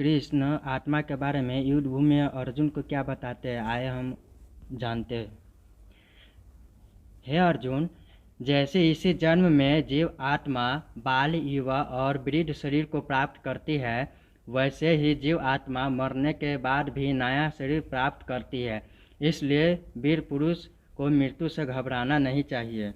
कृष्ण आत्मा के बारे में युद्ध भूमि में अर्जुन को क्या बताते हैं, आए हम जानते हैं। हे अर्जुन, जैसे इसी जन्म में जीव आत्मा बाल, युवा और वृद्ध शरीर को प्राप्त करती है, वैसे ही जीव आत्मा मरने के बाद भी नया शरीर प्राप्त करती है। इसलिए वीर पुरुष को मृत्यु से घबराना नहीं चाहिए।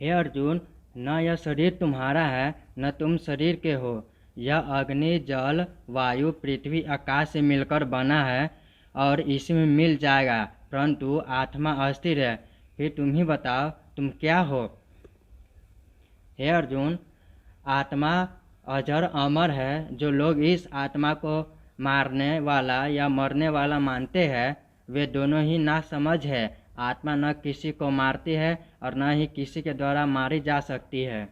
हे अर्जुन, न यह शरीर तुम्हारा है न तुम शरीर के हो। यह अग्नि, जल, वायु, पृथ्वी, आकाश से मिलकर बना है और इसी में मिल जाएगा, परंतु आत्मा अस्थिर है। फिर तुम ही बताओ, तुम क्या हो? हे अर्जुन, आत्मा अजर अमर है। जो लोग इस आत्मा को मारने वाला या मरने वाला मानते हैं, वे दोनों ही नासमझ है। आत्मा न किसी को मारती है और न ही किसी के द्वारा मारी जा सकती है।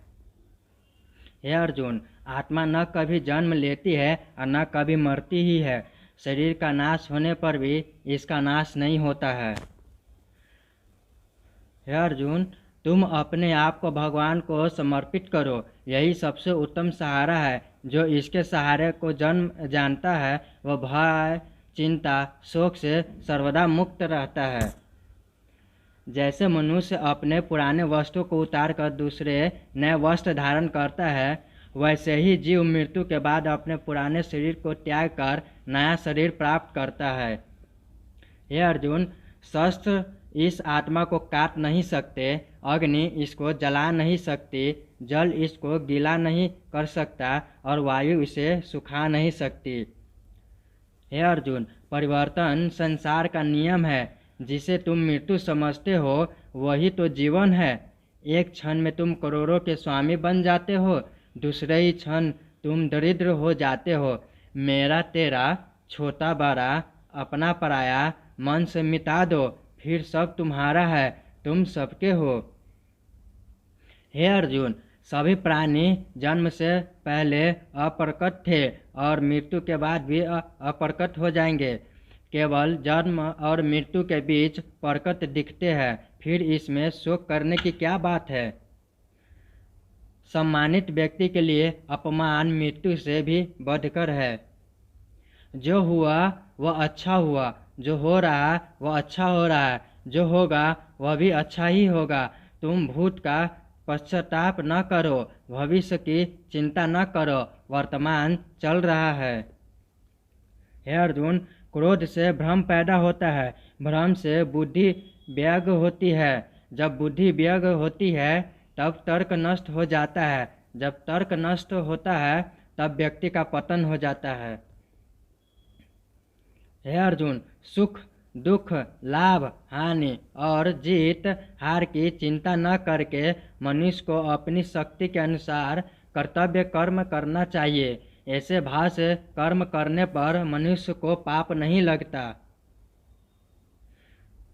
हे अर्जुन, आत्मा न कभी जन्म लेती है और न कभी मरती ही है। शरीर का नाश होने पर भी इसका नाश नहीं होता है। हे अर्जुन, तुम अपने आप को भगवान को समर्पित करो। यही सबसे उत्तम सहारा है। जो इसके सहारे को जन्म जानता है, वह भय, चिंता, शोक से सर्वदा मुक्त रहता है। जैसे मनुष्य अपने पुराने वस्त्र को उतार कर दूसरे नए वस्त्र धारण करता है, वैसे ही जीव मृत्यु के बाद अपने पुराने शरीर को त्याग कर नया शरीर प्राप्त करता है। हे अर्जुन, शस्त्र इस आत्मा को काट नहीं सकते, अग्नि इसको जला नहीं सकती, जल इसको गीला नहीं कर सकता और वायु इसे सुखा नहीं सकती। हे अर्जुन, परिवर्तन संसार का नियम है। जिसे तुम मृत्यु समझते हो, वही तो जीवन है। एक क्षण में तुम करोड़ों के स्वामी बन जाते हो, दूसरे ही क्षण तुम दरिद्र हो जाते हो। मेरा तेरा, छोटा बड़ा, अपना पराया मन से मिटा दो, फिर सब तुम्हारा है, तुम सबके हो। हे अर्जुन, सभी प्राणी जन्म से पहले अप्रकट थे और मृत्यु के बाद भी अप्रकट हो जाएंगे। केवल जन्म और मृत्यु के बीच प्रकट दिखते हैं, फिर इसमें शोक करने की क्या बात है? सम्मानित व्यक्ति के लिए अपमान मृत्यु से भी बढ़कर है। जो हुआ वह अच्छा हुआ, जो हो रहा वह अच्छा हो रहा है, जो होगा वह भी अच्छा ही होगा। तुम भूत का पश्चाताप न करो, भविष्य की चिंता न करो, वर्तमान चल रहा है। हे अर्जुन, क्रोध से भ्रम पैदा होता है, भ्रम से बुद्धि व्यग होती है। जब बुद्धि व्यग होती है तब तर्क नष्ट हो जाता है। जब तर्क नष्ट होता है तब व्यक्ति का पतन हो जाता है। हे अर्जुन, सुख दुख, लाभ हानि और जीत हार की चिंता न करके मनुष्य को अपनी शक्ति के अनुसार कर्तव्य कर्म करना चाहिए। ऐसे भाव से कर्म करने पर मनुष्य को पाप नहीं लगता।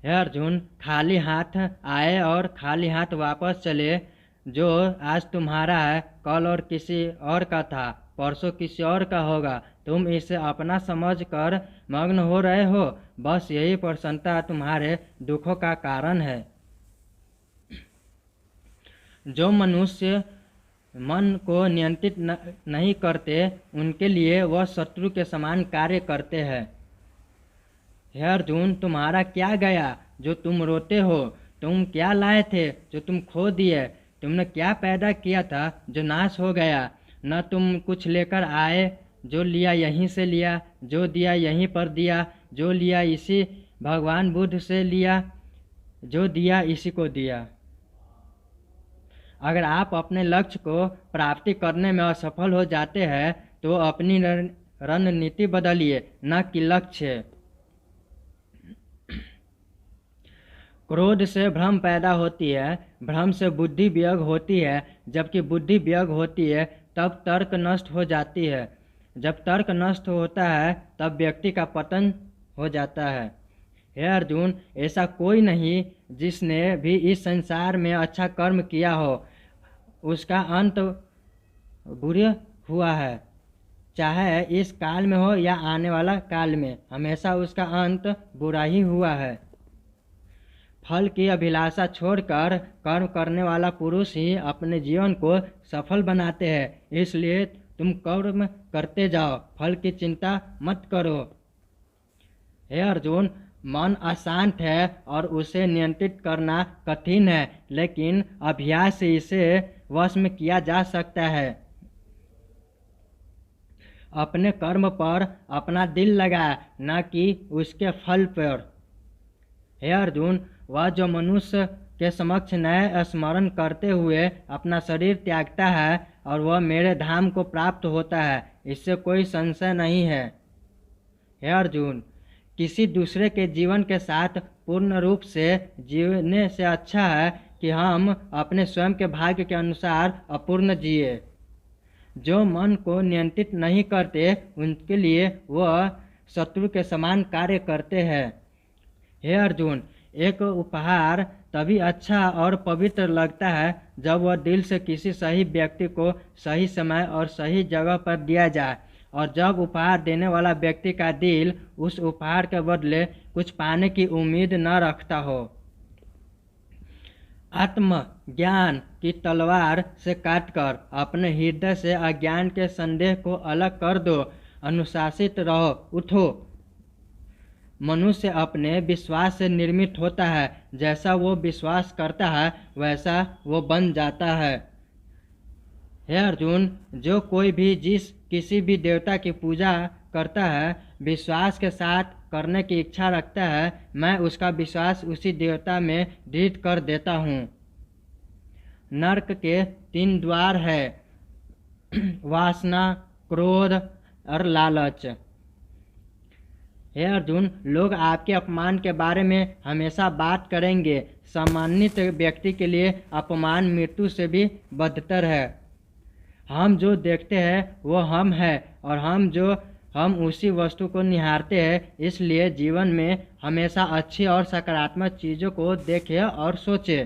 हे अर्जुन, खाली हाथ आए और खाली हाथ वापस चले। जो आज तुम्हारा है, कल और किसी और का था, परसों किसी और का होगा। तुम इसे अपना समझ कर मग्न हो रहे हो। बस यही प्रसन्नता तुम्हारे दुखों का कारण है। जो मनुष्य मन को नियंत्रित नहीं करते, उनके लिए वह शत्रु के समान कार्य करते हैं। हे अर्जुन, तुम्हारा क्या गया जो तुम रोते हो? तुम क्या लाए थे जो तुम खो दिए? तुमने क्या पैदा किया था जो नाश हो गया? न तुम कुछ लेकर आए, जो लिया यहीं से लिया, जो दिया यहीं पर दिया, जो लिया इसी भगवान बुद्ध से लिया, जो दिया इसी को दिया। अगर आप अपने लक्ष्य को प्राप्ति करने में असफल हो जाते हैं तो अपनी रणनीति बदलिए, न कि लक्ष्य। क्रोध से भ्रम पैदा होती है, भ्रम से बुद्धि व्यग होती है, जबकि बुद्धि व्यग होती है तब तर्क नष्ट हो जाती है। जब तर्क नष्ट होता है तब व्यक्ति का पतन हो जाता है। हे अर्जुन, ऐसा कोई नहीं जिसने भी इस संसार में अच्छा कर्म किया हो उसका अंत बुरा हुआ है। चाहे इस काल में हो या आने वाला काल में, हमेशा उसका अंत बुरा ही हुआ है। फल की अभिलाषा छोड़कर कर्म करने वाला पुरुष ही अपने जीवन को सफल बनाते हैं। इसलिए तुम कर्म करते जाओ, फल की चिंता मत करो। हे अर्जुन, मन अशांत है और उसे नियंत्रित करना कठिन है, लेकिन अभ्यास से इसे वश में किया जा सकता है। अपने कर्म पर अपना दिल लगाए, न कि उसके फल पर। हे अर्जुन, वह जो मनुष्य के समक्ष नए स्मरण करते हुए अपना शरीर त्यागता है और वह मेरे धाम को प्राप्त होता है, इससे कोई संशय नहीं है। हे अर्जुन, किसी दूसरे के जीवन के साथ पूर्ण रूप से जीने से अच्छा है कि हम अपने स्वयं के भाग्य के अनुसार अपूर्ण जिए। जो मन को नियंत्रित नहीं करते उनके लिए वह शत्रु के समान कार्य करते हैं। हे अर्जुन, एक उपहार तभी अच्छा और पवित्र लगता है जब वह दिल से किसी सही व्यक्ति को सही समय और सही जगह पर दिया जाए, और जब उपहार देने वाला व्यक्ति का दिल उस उपहार के बदले कुछ पाने की उम्मीद न रखता हो। आत्म ज्ञान की तलवार से काटकर अपने हृदय से अज्ञान के संदेह को अलग कर दो। अनुशासित रहो, उठो। मनुष्य अपने विश्वास से निर्मित होता है। जैसा वो विश्वास करता है वैसा वो बन जाता है। हे अर्जुन, जो कोई भी किसी भी देवता की पूजा करता है, विश्वास के साथ करने की इच्छा रखता है, मैं उसका विश्वास उसी देवता में दृढ़ कर देता हूँ। नरक के 3 द्वार है, वासना, क्रोध और लालच। हे अर्जुन, लोग आपके अपमान के बारे में हमेशा बात करेंगे। सम्मानित व्यक्ति के लिए अपमान मृत्यु से भी बदतर है। हम जो देखते हैं वो हम हैं, और हम उसी वस्तु को निहारते हैं। इसलिए जीवन में हमेशा अच्छी और सकारात्मक चीज़ों को देखें और सोचें।